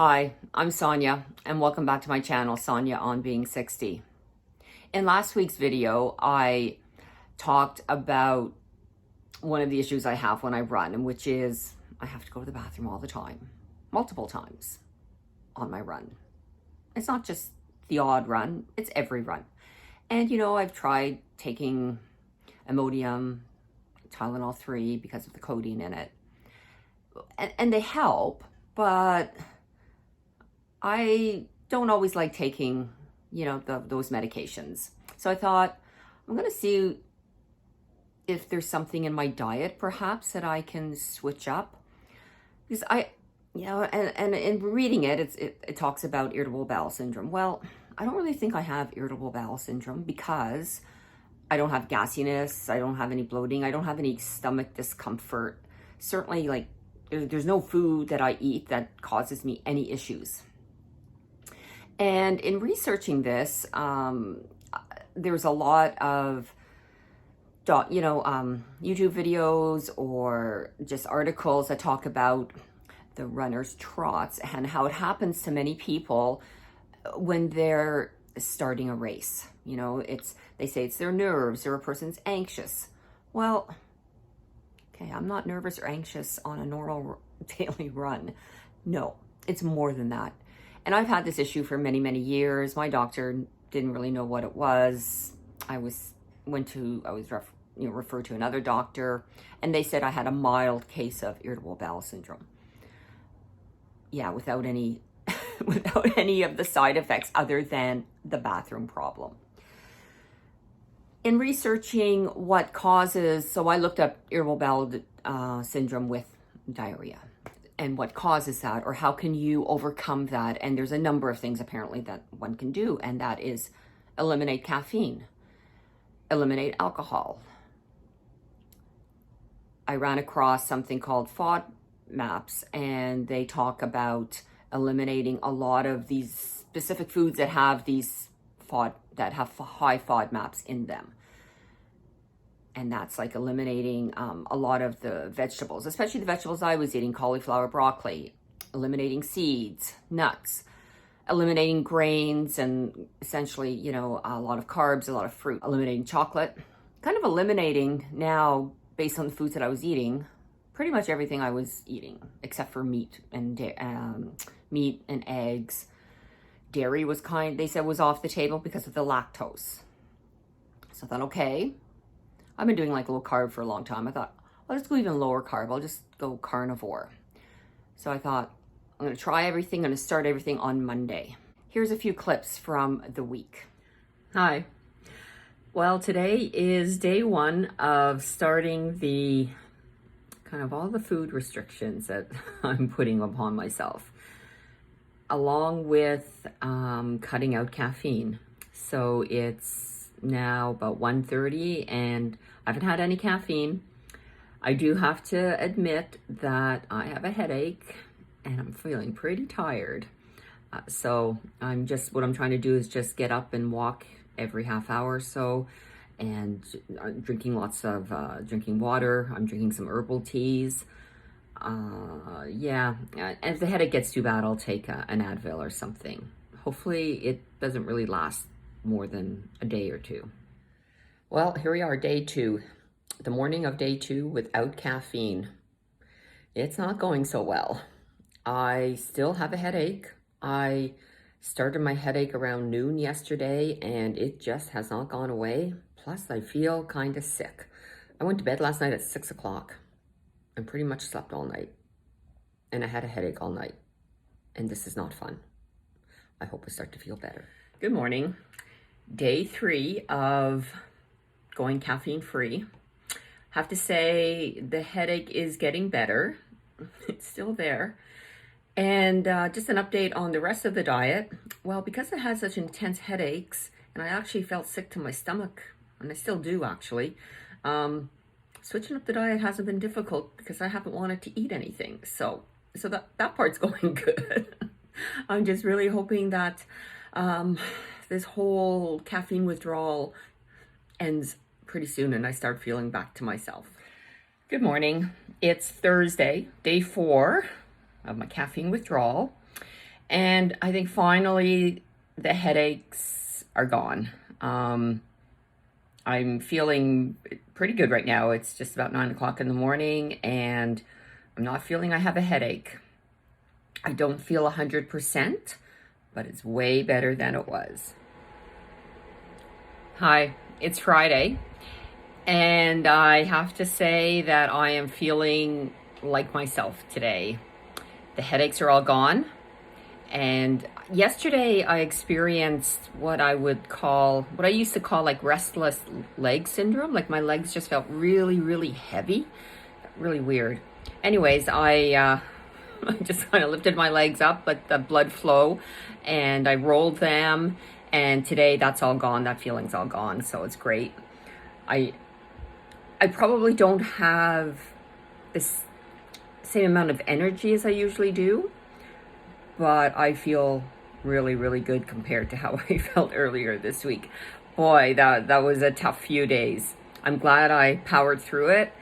Hi, I'm Sonia, and welcome back to my channel, Sonia on Being 60. In last week's video, I talked about one of the issues I have when I run, and which is I have to go to the bathroom all the time, multiple times on my run. It's not just the odd run, it's every run. And I've tried taking Imodium, Tylenol 3 because of the codeine in it, and they help, but I don't always like taking, those medications. So I thought, I'm going to see if there's something in my diet, perhaps, that I can switch up. Because and in reading it, it talks about irritable bowel syndrome. Well, I don't really think I have irritable bowel syndrome because I don't have gassiness, I don't have any bloating, I don't have any stomach discomfort. Certainly, there's no food that I eat that causes me any issues. And in researching this, there's a lot of, YouTube videos or just articles that talk about the runner's trots and how it happens to many people when they're starting a race. They say it's their nerves or a person's anxious. Well, okay, I'm not nervous or anxious on a normal daily run. No, it's more than that. And I've had this issue for many, many years. My doctor didn't really know what it was. I was referred to another doctor, and they said I had a mild case of irritable bowel syndrome. Yeah, without any without any of the side effects other than the bathroom problem. In researching what causes, so I looked up irritable bowel syndrome with diarrhea and what causes that, or how can you overcome that. And there's a number of things apparently that one can do, and that is eliminate caffeine, eliminate alcohol. I ran across something called FODMAPs, and they talk about eliminating a lot of these specific foods that have high FODMAPs in them. And that's like eliminating a lot of the vegetables, especially the vegetables I was eating, cauliflower, broccoli, eliminating seeds, nuts, eliminating grains, and essentially, a lot of carbs, a lot of fruit, eliminating chocolate, kind of eliminating now, based on the foods that I was eating, pretty much everything I was eating, except for meat and eggs. Dairy they said was off the table because of the lactose. So I thought, okay, I've been doing low carb for a long time. I thought, I'll just go even lower carb. I'll just go carnivore. So I thought, I'm going to try everything. I'm going to start everything on Monday. Here's a few clips from the week. Hi. Well, today is day one of starting the kind of all the food restrictions that I'm putting upon myself, along with cutting out caffeine. So it's now about 1:30 and I haven't had any caffeine. I do have to admit that I have a headache and I'm feeling pretty tired. So what I'm trying to do is just get up and walk every half hour or so, and drinking lots of drinking water. I'm drinking some herbal teas. And if the headache gets too bad, I'll take an Advil or something. Hopefully it doesn't really last more than a day or two. Well, here we are, day two. The morning of day two without caffeine. It's not going so well. I still have a headache. I started my headache around noon yesterday and it just has not gone away. Plus I feel kind of sick. I went to bed last night at 6 o'clock and pretty much slept all night. And I had a headache all night. And this is not fun. I hope I start to feel better. Good morning. Day 3 of going caffeine free. Have to say the headache is getting better. It's still there. And just an update on the rest of the diet. Well, because I had such intense headaches and I actually felt sick to my stomach, and I still do actually, switching up the diet hasn't been difficult because I haven't wanted to eat anything. So that part's going good. I'm just really hoping that this whole caffeine withdrawal ends pretty soon and I start feeling back to myself. Good morning. It's Thursday, day 4 of my caffeine withdrawal. And I think finally the headaches are gone. I'm feeling pretty good right now. It's just about 9 o'clock in the morning and I'm not feeling I have a headache. I don't feel 100%, but it's way better than it was. Hi, it's Friday, and I have to say that I am feeling like myself today. The headaches are all gone. And yesterday I experienced what I used to call like restless leg syndrome. Like my legs just felt really, really heavy, really weird. Anyways, I just kind of lifted my legs up, let the blood flow, and I rolled them. And today that's all gone. That feeling's all gone. So it's great. I probably don't have this same amount of energy as I usually do, but I feel really, really good compared to how I felt earlier this week. Boy, that was a tough few days. I'm glad I powered through it,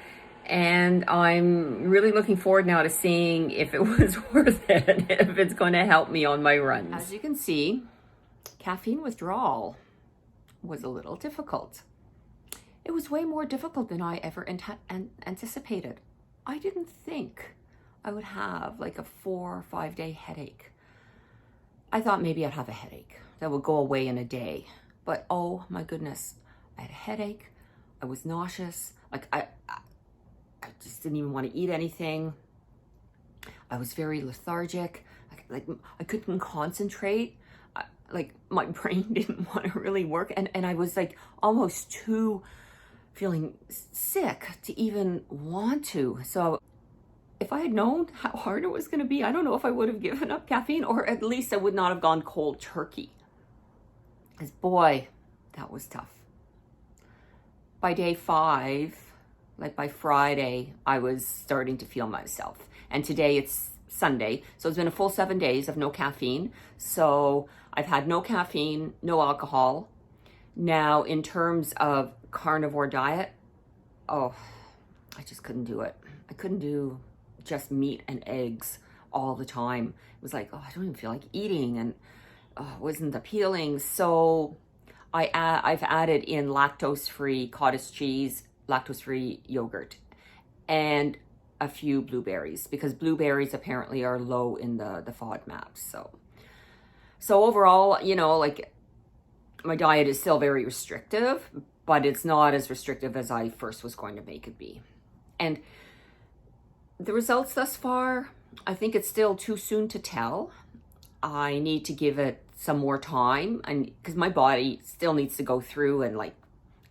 and I'm really looking forward now to seeing if it was worth it, if it's going to help me on my runs. As you can see, caffeine withdrawal was a little difficult. It was way more difficult than I ever anticipated. I didn't think I would have like a 4 or 5 day headache. I thought maybe I'd have a headache that would go away in a day. But oh my goodness, I had a headache. I was nauseous. Like I just didn't even want to eat anything. I was very lethargic. Like I couldn't concentrate. Like my brain didn't want to really work. And I was like almost too feeling sick to even want to. So if I had known how hard it was going to be, I don't know if I would have given up caffeine, or at least I would not have gone cold turkey. Because boy, that was tough. By day 5, like by Friday, I was starting to feel myself. And today it's Sunday, so it's been a full 7 days of no caffeine. So I've had no caffeine, no alcohol. Now, in terms of carnivore diet, oh, I just couldn't do it. I couldn't do just meat and eggs all the time. It was like, oh, I don't even feel like eating, and it wasn't appealing. So I've added in lactose-free cottage cheese, lactose-free yogurt, and a few blueberries, because blueberries apparently are low in the FODMAPs. So overall, you know, like my diet is still very restrictive, but it's not as restrictive as I first was going to make it be. And the results thus far, I think it's still too soon to tell. I need to give it some more time, and because my body still needs to go through and like,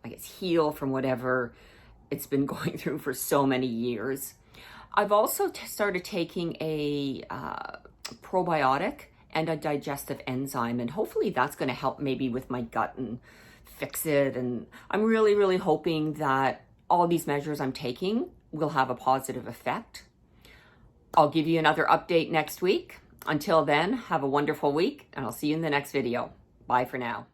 I guess, heal from whatever it's been going through for so many years. I've also started taking a probiotic and a digestive enzyme, and hopefully that's going to help maybe with my gut and fix it. And I'm really, really hoping that all these measures I'm taking will have a positive effect. I'll give you another update next week. Until then, have a wonderful week, and I'll see you in the next video. Bye for now.